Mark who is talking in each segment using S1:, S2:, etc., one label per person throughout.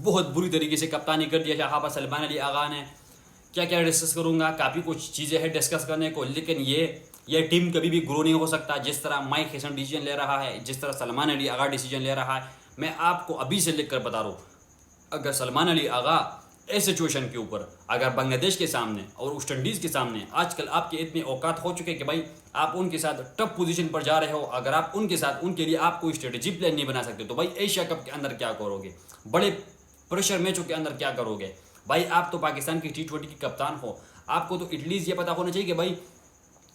S1: बहुत बुरी तरीके से कप्तानी कर दिया यहाँ पर सलमान अली आगा ने। क्या क्या डिस्कस करूँगा, काफ़ी कुछ चीज़ें हैं डिस्कस करने को, लेकिन ये टीम कभी भी ग्रो नहीं हो सकता। जिस तरह माइक हेसन डिसीजन ले रहा है, जिस तरह सलमान अली आगा डिसीजन ले रहा है, मैं आपको अभी से लिख कर बता रहा हूँ, अगर सलमान अली आगा इस सिचुएशन के ऊपर अगर बांग्लादेश के सामने और वेस्ट इंडीज़ के सामने आजकल आपके इतने औकात हो चुके कि भाई आप उनके साथ टफ पोजीशन पर जा रहे हो, अगर आप उनके साथ उनके लिए आप कोई स्ट्रेटेजी प्लान नहीं बना सकते तो भाई एशिया कप के अंदर क्या करोगे, बड़े प्रेशर मैचों के अंदर क्या करोगे। भाई आप तो पाकिस्तान की T20 की कप्तान हो, आपको तो एटलीस्ट ये पता होना चाहिए कि भाई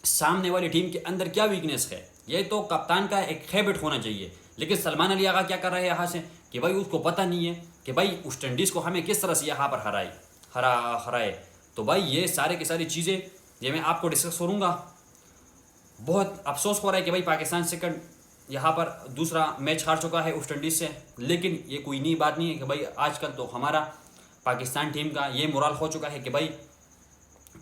S1: सामने वाली टीम के अंदर क्या वीकनेस है, ये तो कप्तान का एक हैबिट होना चाहिए। लेकिन सलमान अली आगा क्या कर रहे हैं यहाँ से कि भाई उसको पता नहीं है कि भाई वेस्ट इंडीज़ को हमें किस तरह से यहाँ पर हराए। तो भाई ये सारे की सारी चीज़ें ये मैं आपको डिस्कस करूँगा। बहुत अफसोस हो रहा है कि भाई पाकिस्तान सेकंड यहाँ पर दूसरा मैच हार चुका है वेस्ट इंडीज़ से, लेकिन ये कोई नई बात नहीं है कि भाई आजकल तो हमारा पाकिस्तान टीम का ये मोरल हो चुका है कि भाई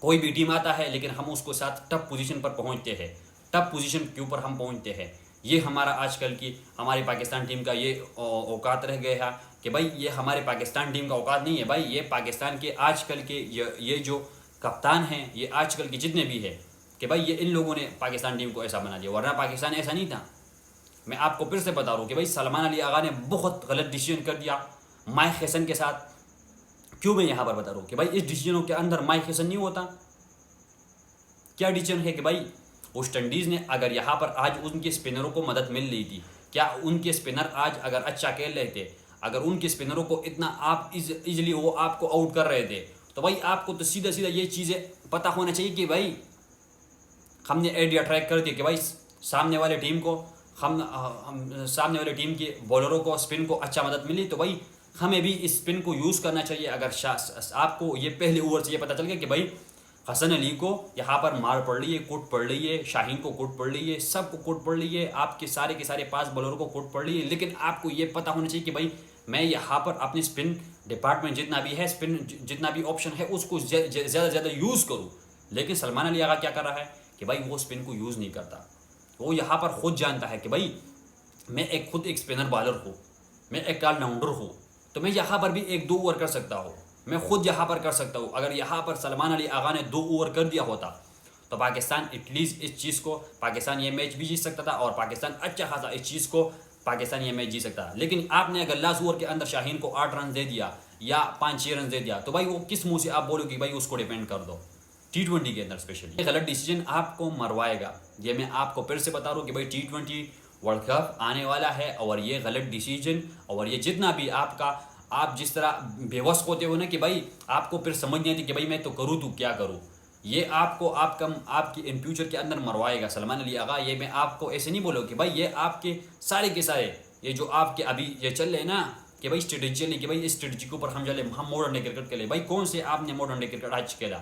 S1: कोई भी टीम आता है लेकिन हम उसको साथ टफ पोजीशन पर पहुंचते हैं, टफ पोजीशन के ऊपर हम पहुंचते हैं। ये हमारा आजकल की हमारी पाकिस्तान टीम का ये औकात रह गया है कि भाई ये हमारे पाकिस्तान टीम का औकात नहीं है। भाई ये पाकिस्तान के आजकल के ये जो कप्तान हैं, ये आजकल के जितने भी है कि भाई ये इन लोगों ने पाकिस्तान टीम को ऐसा बना दिया, वरना पाकिस्तान ऐसा नहीं था। मैं आपको फिर से बता रहा हूँ कि भाई सलमान अली आगा ने बहुत गलत डिसीजन कर दिया माइक हेसन के साथ। क्यों मैं यहाँ पर बता रहा हूँ कि भाई इस डिसीजनों के अंदर माइक हेसन नहीं होता। क्या डिसीजन है कि भाई वेस्ट इंडीज़ ने अगर यहाँ पर आज उनके स्पिनरों को मदद मिल रही थी, क्या उनके स्पिनर आज अगर अच्छा खेल रहे थे, अगर उनके स्पिनरों को इतना आप इजली वो आपको आउट कर रहे थे, तो भाई आपको तो सीधा सीधा ये चीज़ें पता होना चाहिए कि भाई हमने आइडिया ट्रैक कर दिया कि भाई सामने वाले टीम को हम सामने वाले टीम के बॉलरों को स्पिन को अच्छा मदद मिली, तो भाई हमें भी इस स्पिन को यूज़ करना चाहिए। अगर आपको ये पहले ओवर से ये पता चल गया कि भाई हसन अली को यहाँ पर मार पड़ रही है, कोट पड़ रही है, शाहीन को कोट पड़ रही है, सबको कोट पड़ रही है, आपके सारे के सारे 5 बॉलरों को कोट पड़ रही है, लेकिन आपको ये पता होना चाहिए कि भाई मैं यहाँ पर अपनी स्पिन डिपार्टमेंट जितना भी है, स्पिन जितना भी ऑप्शन है उसको ज़्यादा ज़्यादा यूज़ करूँ। लेकिन सलमान अली आगा क्या कर रहा है कि भाई वो स्पिन को यूज़ नहीं करता। वो यहाँ पर खुद जानता है कि भाई मैं खुद एक स्पिनर बॉलर हूँ, मैं एक ऑलराउंडर हूँ, तो मैं यहाँ पर भी 1-2 ओवर कर सकता हूँ, मैं खुद यहाँ पर कर सकता हूँ। अगर यहाँ पर सलमान अली आगा ने 2 ओवर कर दिया होता तो पाकिस्तान एटलीस्ट इस चीज़ को पाकिस्तान ये मैच भी जीत सकता था, और पाकिस्तान अच्छा खासा इस चीज़ को पाकिस्तान ये मैच जीत सकता। लेकिन आपने अगर लास्ट ओवर के अंदर शाहीन को 8 रन दे दिया या 5-6 रन दे दिया, तो भाई वो किस मुँह से आप बोलोगे भाई उसको डिपेंड कर दो। T20 के अंदर स्पेशली ये गलत डिसीजन आपको मरवाएगा। ये मैं आपको फिर से बता रहा हूँ कि भाई T20 वर्ल्ड कप आने वाला है, और ये गलत डिसीजन और ये जितना भी आप जिस तरह बेवस होते हो ना कि भाई आपको फिर समझ नहीं आती कि भाई मैं तो करूँ तो क्या करूँ, ये आपको आपकी इन फ्यूचर के अंदर मरवाएगा सलमान अली आगा। ये मैं आपको ऐसे नहीं बोलूँ कि भाई ये आपके सारे के सारे ये जो आपके अभी ये चल रहे ना कि भाई स्ट्रेटेजी चली कि भाई इस स्ट्रेटेजी के ऊपर हम चले, हम मॉडर्न डे क्रिकेट खेले। भाई कौन से आपने मॉडर्न डे क्रिकेट आज खेला?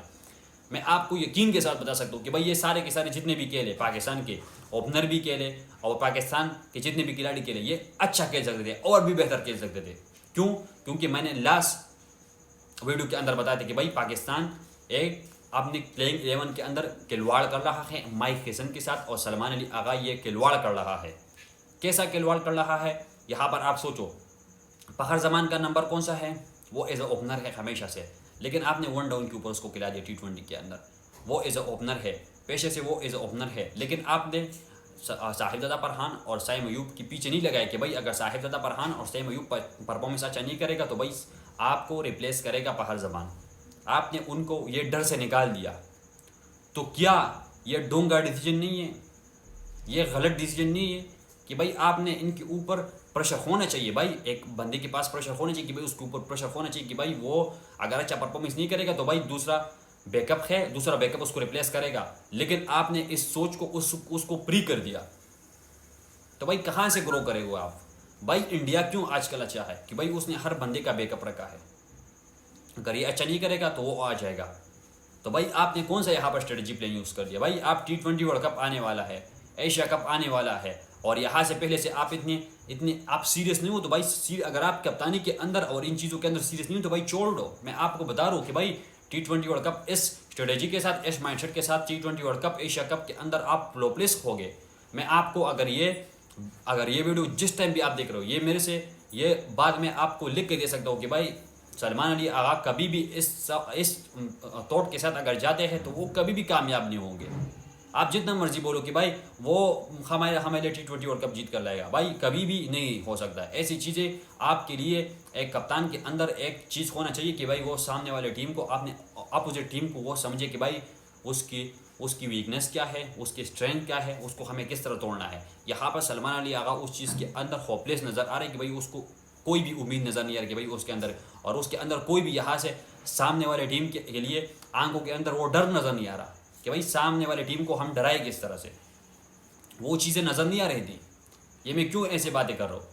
S1: मैं आपको यकीन के साथ बता सकता हूँ कि भाई ये सारे के सारे जितने भी खेले, पाकिस्तान के ओपनर भी खेले और पाकिस्तान के जितने भी खिलाड़ी खेले, ये अच्छा खेल सकते थे और भी बेहतर खेल सकते थे। क्यों? क्योंकि मैंने लास्ट वीडियो के अंदर बताया था कि भाई पाकिस्तान एक अपनी प्लेइंग 11 के अंदर खिलवाड़ कर रहा है माइक हेसन के साथ, और सलमान अली आगा ये खिलवाड़ कर रहा है। कैसा खिलवाड़ कर रहा है? यहाँ पर आप सोचो, फखर जमान का नंबर कौन सा है? वो एज ए ओपनर है हमेशा से, लेकिन आपने 1 डाउन के ऊपर उसको खिला दिया T20 के अंदर। वो एज ए ओपनर है, पेशे से वो एज ए ओपनर है, लेकिन आपने साहिबजादा फरहान और साइम अयूब के पीछे नहीं लगाया कि भाई अगर साहिबजादा फरहान और साइम अयूब परफॉर्मेंस अच्छा नहीं करेगा तो भाई आपको रिप्लेस करेगा फखर जमान। आपने उनको ये डर से निकाल दिया। तो क्या ये डोंगा डिसीजन नहीं है? ये गलत डिसीजन नहीं है कि भाई आपने इनके ऊपर प्रेशर होना चाहिए। भाई एक बंदे के पास प्रेशर होना चाहिए कि भाई उसके ऊपर प्रेशर होना चाहिए कि भाई वो अगर अच्छा परफॉर्मेंस नहीं करेगा तो भाई दूसरा बैकअप उसको रिप्लेस करेगा। लेकिन आपने इस सोच को उसको प्री कर दिया, तो भाई कहाँ से ग्रो करेगा आप? भाई इंडिया क्यों आजकल अच्छा है कि भाई उसने हर बंदे का बैकअप रखा है। अगर ये अच्छा नहीं करेगा तो वो आ जाएगा। तो भाई आपने कौन सा यहाँ पर स्ट्रेटजी प्लान यूज़ कर दिया? भाई आप T20 वर्ल्ड कप आने वाला है, एशिया कप आने वाला है, और यहाँ से पहले से आप इतने आप सीरियस नहीं हो तो भाई अगर आप कप्तानी के अंदर और इन चीज़ों के अंदर सीरियस नहीं हो तो भाई छोड़ दो। मैं आपको बता रहा हूँ कि भाई T20 वर्ल्ड कप इस स्ट्रेटेजी के साथ, इस माइंडसेट के साथ T20 world cup Asia cup के अंदर आप फ्लॉपलेस हो गए। मैं आपको अगर ये वीडियो जिस टाइम भी आप देख रहे हो, ये मेरे से ये बाद में आपको लिख के दे सकता हूँ कि भाई सलमान अली आगा कभी भी इस थॉट के साथ अगर जाते हैं तो वो कभी भी कामयाब नहीं होंगे। आप जितना मर्जी बोलो कि भाई वो हमारे T20 वर्ल्ड कप जीत कर लाएगा, भाई कभी भी नहीं हो सकता। ऐसी चीज़ें आपके लिए एक कप्तान के अंदर एक चीज़ होना चाहिए कि भाई वो सामने वाले टीम को, आपने अपोजिट टीम को वो समझे कि भाई उसकी वीकनेस क्या है, उसकी स्ट्रेंथ क्या है, उसको हमें किस तरह तोड़ना है। यहाँ पर सलमान अली आगा उस चीज़ के अंदर होपलेस नज़र आ रहे हैं कि भाई उसको कोई भी उम्मीद नज़र नहीं आ रही कि भाई उसके अंदर, और उसके अंदर कोई भी यहाँ से सामने वाले टीम के लिए आंखों के अंदर वो डर नज़र नहीं आ रहा कि भाई सामने वाले टीम को हम डराए किस तरह से, वो चीज़ें नज़र नहीं आ रही थी। ये मैं क्यों ऐसे बातें कर रहा हूँ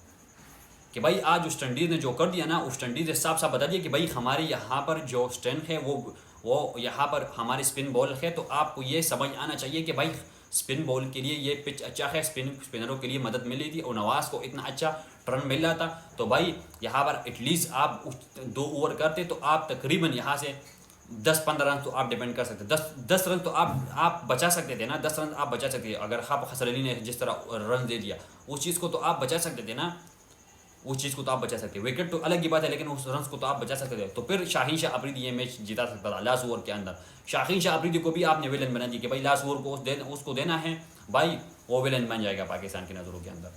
S1: कि भाई आज वेस्ट इंडीज़ ने जो कर दिया ना, वेस्ट इंडीज़ ने साफ साफ बता दिया कि भाई हमारे यहाँ पर जो स्ट्रेंथ है वो यहाँ पर हमारे स्पिन बॉल है। तो आपको ये समझ आना चाहिए कि भाई स्पिन बॉल के लिए ये पिच अच्छा है, स्पिनरों के लिए मदद मिली थी और नवाज़ को इतना अच्छा टर्न मिल रहा था। तो भाई यहाँ पर एटलीस्ट आप 2 ओवर करते तो आप तकरीबन यहाँ से 10-15 रन तो आप डिपेंड कर सकते, 10 रन तो आप बचा सकते थे ना, 10 रन आप बचा सकते थे। अगर आप हसन अली ने जिस तरह रन दे दिया उस चीज़ को तो आप बचा सकते थे ना, उस चीज़ को तो आप बचा सकते, विकेट तो अलग की बात है लेकिन उस रन को तो आप बचा सकते थे। तो फिर शाहीन शाह अफरीदी ये मैच जिता सकता था लास्ट ओवर के अंदर। शाहीन शाह अफरीदी को भी आपने विलन बना दिया कि भाई लास्ट ओवर को उसको देना है, भाई वो विलन बन जाएगा पाकिस्तान की नज़रों के अंदर।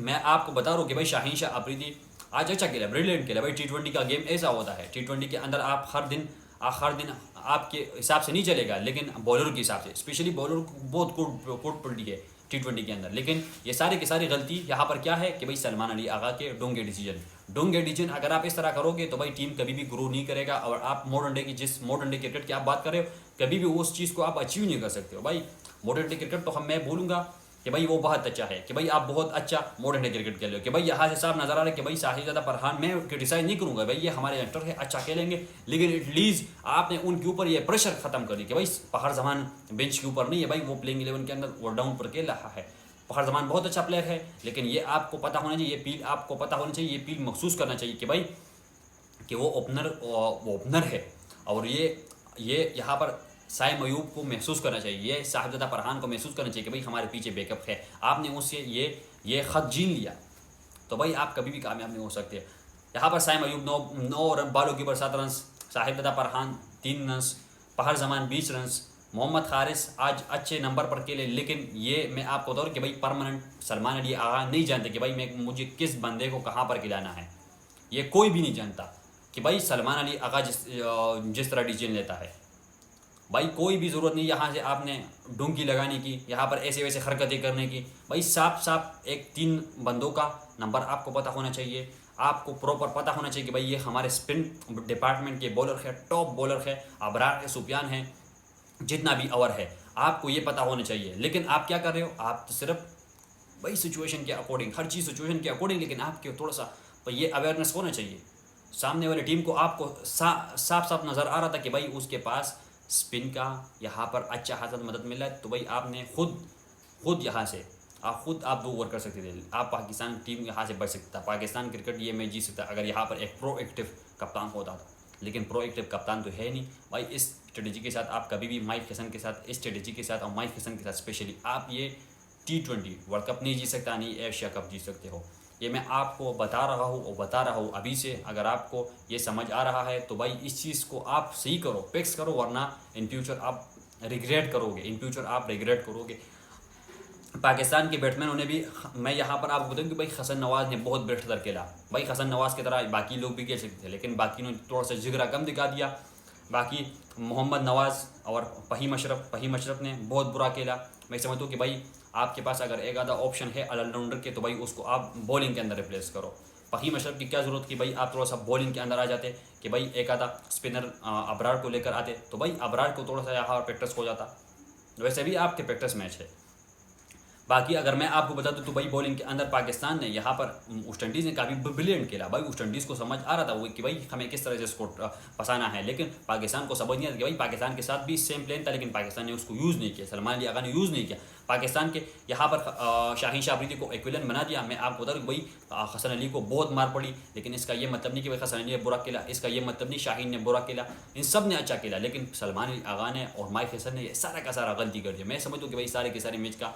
S1: मैं आपको बता रहा हूँ कि भाई शाहीन शाह अफरीदी आज अच्छा खेला, ब्रिलियंट खेला। भाई T20 का गेम ऐसा होता है, T20 के अंदर आप हर दिन आपके हिसाब से नहीं चलेगा, लेकिन बॉलर के हिसाब से, स्पेशली बॉलर बहुत गुड पलटी है T20 के अंदर। लेकिन ये सारी की सारी गलती यहाँ पर क्या है कि भाई सलमान अली आगा के डोंगे डिसीजन अगर आप इस तरह करोगे तो भाई टीम कभी भी ग्रो नहीं करेगा। और आप मॉडर्न डे की जिस मॉडर्न डे क्रिकेट की आप बात कर रहे हो, कभी भी उस चीज़ को आप अचीव नहीं कर सकते हो। भाई मॉडर्न डे क्रिकेट तो मैं बोलूँगा कि भाई वो बहुत अच्छा है, कि भाई आप बहुत अच्छा मॉडर्न डे क्रिकेट खेल रहे हो, कि भाई यहाँ से साफ नजर आ रहा है कि भाई शाहिज़ादा फरहान, मैं क्रिटिसाइज नहीं करूँगा भाई ये हमारे यंगस्टर है, अच्छा खेलेंगे, लेकिन एटलीस्ट आपने उनके ऊपर ये प्रेशर खत्म कर दिया कि भाई पहाड़ जमान बेंच के ऊपर नहीं है, भाई वो प्लेइंग 11 के अंदर वो डाउन पर खेल रहा है। पहाड़ जमान बहुत अच्छा प्लेयर है, लेकिन ये आपको पता होना चाहिए, ये फील आपको पता होना चाहिए, ये फील महसूस करना चाहिए कि भाई कि वो ओपनर है। और ये यहाँ पर साइम अयूब को महसूस करना चाहिए, ये साहिबजादा फरहान को महसूस करना चाहिए कि भाई हमारे पीछे बैकअप है। आपने उससे ये ख़त छीन लिया तो भाई आप कभी भी कामयाब नहीं हो सकते। यहाँ पर साइम अयूब 9 रन, बालों के ऊपर 7 रन, साहिबजादा फरहान 3 रन, पहाड़ जमान 20 रन, मोहम्मद हारिस आज अच्छे नंबर पर खेले। लेकिन ये मैं आपको बता रहा कि भाई परमानेंट सलमान अली आगा नहीं जानते कि भाई मुझे किस बंदे को कहाँ पर खिलाना है। ये कोई भी नहीं जानता कि भाई सलमान अली आगा जिस तरह डिसीजन लेता है, भाई कोई भी ज़रूरत नहीं यहाँ से आपने डुंकी लगाने की, यहाँ पर ऐसे वैसे हरकतें करने की। भाई साफ एक 3 बंदों का नंबर आपको पता होना चाहिए, आपको प्रॉपर पता होना चाहिए कि भाई ये हमारे स्पिन डिपार्टमेंट के बॉलर है, टॉप बॉलर है, अबरार है, सुफियान है, जितना भी ओवर है आपको ये पता होना चाहिए। लेकिन आप क्या कर रहे हो, आप तो सिर्फ भाई सिचुएशन के अकॉर्डिंग, हर चीज़ सिचुएशन के अकॉर्डिंग, लेकिन आपके थोड़ा सा तो ये अवेयरनेस होना चाहिए। सामने वाली टीम को आपको साफ नज़र आ रहा था कि भाई उसके पास स्पिन का यहाँ पर अच्छा खासा मदद मिल रहा है, तो भाई आपने खुद यहाँ से आप 2 ओवर कर सकते थे, आप पाकिस्तान टीम यहाँ से बच सकता था, पाकिस्तान क्रिकेट ये मैच जीत सकता अगर यहाँ पर एक प्रोएक्टिव कप्तान होता था। लेकिन प्रोएक्टिव कप्तान तो है नहीं भाई। इस स्ट्रेटेजी के साथ आप कभी भी माइक हैसन के साथ, इस स्ट्रेटेजी के साथ और माइक हैसन के साथ स्पेशली आप ये T20 वर्ल्ड कप नहीं जीत सकता, नहीं एशिया कप जीत सकते हो। ये मैं आपको बता रहा हूँ अभी से। अगर आपको ये समझ आ रहा है तो भाई इस चीज़ को आप सही करो, फिक्स करो, वरना इन फ्यूचर आप रिग्रेट करोगे। पाकिस्तान के बैट्समैनों ने भी, मैं यहाँ पर आपको बताऊँ कि भाई हसन नवाज़ ने बहुत बेहतर खेला। भाई हसन नवाज़ की तरह बाकी लोग भी खेल सकते थे, लेकिन बाकी ने थोड़ा सा जिगरा कम दिखा दिया। बाकी मोहम्मद नवाज़ और फहीम अशरफ ने बहुत बुरा खेला। मैं समझता हूँ कि भाई आपके पास अगर एक आधा ऑप्शन है ऑलराउंडर के तो भाई उसको आप बॉलिंग के अंदर रिप्लेस करो। फहीम अशरफ की क्या ज़रूरत कि भाई आप थोड़ा सा बॉलिंग के अंदर आ जाते, कि भाई एक आधा स्पिनर अबरार को लेकर आते तो भाई अबरार को थोड़ा सा यहाँ प्रैक्टिस हो जाता। वैसे भी आपके प्रैक्टिस मैच है। बाकी अगर मैं आपको बता दूं तो भाई बॉलिंग के अंदर पाकिस्तान ने यहाँ पर वेस्ट इंडीज़ ने काफ़ी ब्रिलियंट खेला। भाई वेस्ट इंडीज़ को समझ आ रहा था वो कि भाई हमें किस तरह से इसको फंसाना है, लेकिन पाकिस्तान को समझ नहीं आता कि भाई पाकिस्तान के साथ भी सेम प्लान था, लेकिन पाकिस्तान ने उसको यूज़ नहीं किया, सलमान अली आगा ने यूज़ नहीं किया। पाकिस्तान के यहाँ पर शाहीन शाह अफरीदी को एक विलन बना दिया। मैं आपको बता दूँ भाई हसन अली को बहुत मार पड़ी, लेकिन इसका ये मतलब नहीं कि भाई हसन अली ने बुरा खेला, इसका ये मतलब नहीं शाहीन ने बुरा खेला, इन सब ने अच्छा खेला। लेकिन सलमान अली आगा ने और माइक हैसन ने ये सारा का सारा गलती कर दिया। मैं समझता हूँ कि भाई सारे के सारे मैच का